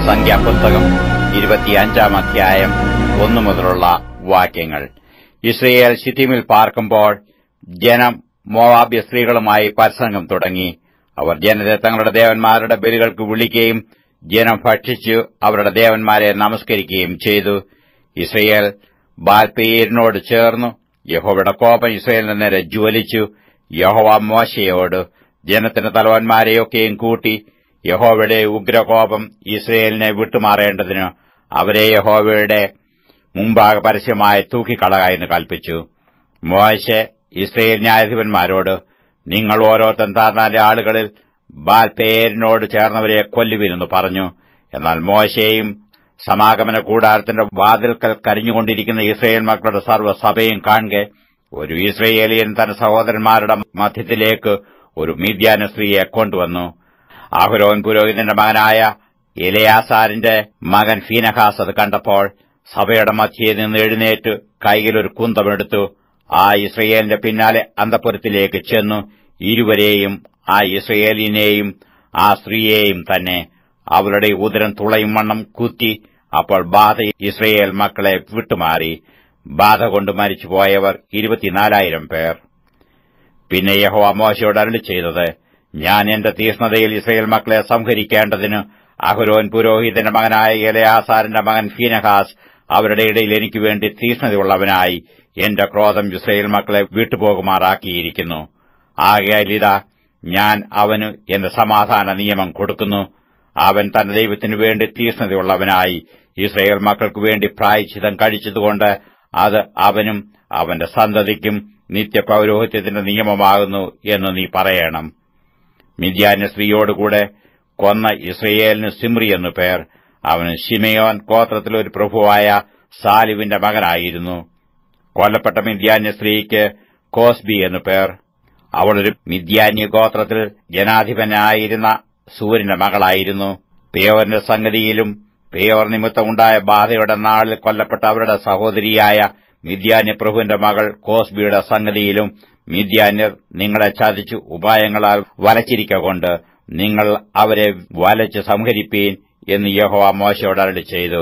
സംഖ്യാപുസ്തകം 25 അധ്യായം 1 മുതലുള്ള വാക്യങ്ങൾ. ഇസ്രയേൽ ശിത്തീമിൽ പാർക്കുമ്പോൾ ജനം മോവാബ്യ സ്ത്രീകളുമായി പരസംഗം തുടങ്ങി. അവർ ജനത്തെ തങ്ങളുടെ ദേവന്മാരുടെ ബലികൾക്ക് വിളിക്കുകയും ജനം ഭക്ഷിച്ചു അവരുടെ ദേവന്മാരെ നമസ്കരിക്കുകയും ചെയ്തു. ഇസ്രയേൽ ബാൽപെയോരിനോട് ചേർന്നു. യഹോവയുടെ കോപം ഇസ്രയേലിന്റെ നേരെ ജ്വലിച്ചു. യഹോവ മോശെയോട് ജനത്തിന്റെ തലവന്മാരെയൊക്കെയും കൂട്ടി യഹോവയുടെ ഉഗ്രകോപം ഇസ്രയേലിനെ വിട്ടുമാറേണ്ടതിന് അവരെ യഹോവയുടെ മുമ്പാകെ പരസ്യമായി തൂക്കിക്കളക എന്ന് കൽപ്പിച്ചു. മോശെ ഇസ്രയേൽ ന്യായാധിപന്മാരോട്, നിങ്ങൾ ഓരോരുത്തൻ താഴ്ന്നാന്റെ ആളുകളിൽ ബാൽപെയോരിനോട് ചേർന്നവരെ കൊല്ലുവിനെന്ന് പറഞ്ഞു. എന്നാൽ മോശെയും സമാഗമന കൂടാരത്തിന്റെ വാതിൽക്കൽ കരിഞ്ഞുകൊണ്ടിരിക്കുന്ന ഇസ്രയേൽ മക്കളുടെ സർവ്വസഭയും കാണെ ഒരു ഇസ്രയേലിയൻ തന്റെ സഹോദരന്മാരുടെ മധ്യത്തിലേക്ക് ഒരു മിദ്യാന സ്ത്രീയെ കൊണ്ടുവന്നു. അഹരോൻ പുരോഹിതന്റെ മകനായ എലെയാസാരിന്റെ മകൻ ഫീനഹാസ് അത് കണ്ടപ്പോൾ സഭയുടെ മധ്യയിൽ നിന്ന് എഴുന്നേറ്റ് കൈയിലൊരു കുന്തമെടുത്തു ആ ഇസ്രയേലിന്റെ പിന്നാലെ അന്തഃപുരത്തിലേക്ക് ചെന്നു ഇരുവരെയും, ആ ഇസ്രയേലിനെയും ആ സ്ത്രീയെയും തന്നെ അവരുടെ ഉദരം തുളയും വണ്ണം കുത്തി. അപ്പോൾ ബാധ ഇസ്രയേൽ മക്കളെ വിട്ടുമാറി. ബാധ കൊണ്ട് മരിച്ചുപോയവർ 24,000 പേർ. പിന്നെ യഹോവ മോശെയോട് അരുളി ചെയ്തത്, ഞാൻ എന്റെ തീക്ഷ്ണതയിൽ ഇസ്രയേൽ മക്കളെ സംഹരിക്കേണ്ടതിന് അഹരോൻ പുരോഹിതന്റെ മകനായ എലെയാസാരിന്റെ മകൻ ഫീനഹാസ് അവരുടെ ഇടയിൽ എനിക്ക് വേണ്ടി തീക്ഷ്ണതയുള്ളവനായി എന്റെ ക്രോധം ഇസ്രയേൽ മക്കളെ വിട്ടുപോകുമാറാക്കിയിരിക്കുന്നു. ആകയാൽ ഇതാ, ഞാൻ അവന് എന്റെ സമാധാന നിയമം കൊടുക്കുന്നു. അവൻ തന്റെ ദൈവത്തിനു വേണ്ടി തീക്ഷ്ണതയുള്ളവനായി ഇസ്രയേൽ മക്കൾക്കു വേണ്ടി പ്രായശ്ചിത്തം കഴിച്ചതുകൊണ്ട് അത് അവനും അവന്റെ സന്തതിക്കും നിത്യപൌരോഹിത്യത്തിന്റെ നിയമമാകുന്നു എന്ന് നീ പറയണം. മിദ്യാന്യ സ്ത്രീയോടുകൂടെ കൊന്ന ഇസ്രയേലിന് സിമ്രി എന്നു പേർ. അവന് ശിമെയോൻ ഗോത്രത്തിലൊരു പ്രഭുവായ സാലിവിന്റെ മകനായിരുന്നു. കൊല്ലപ്പെട്ട മിദ്യാന്യ സ്ത്രീക്ക് കോസ്ബി എന്നു പേർ. അവളൊരു മിദ്യാന്യ ഗോത്രത്തിൽ ജനാധിപനായിരുന്ന സൂര്യന്റെ മകളായിരുന്നു. പെയോറിന്റെ സംഗതിയിലും പെയോർ നിമിത്തം ഉണ്ടായ ബാധയുടെ നാളിൽ കൊല്ലപ്പെട്ട അവരുടെ സഹോദരിയായ മിദ്യാന്യ പ്രഭുവിന്റെ മകൾ കോസ്ബിയുടെ സംഗതിയിലും മിദ്യാന്യർ നിങ്ങളെ ചതിച്ചു ഉപായങ്ങളാൽ വലച്ചിരിക്കൊണ്ട് നിങ്ങൾ അവരെ വലച്ച് സംഹരിപ്പീൻ എന്ന് യഹോവ മോശെയോട് അരുളി ചെയ്തു.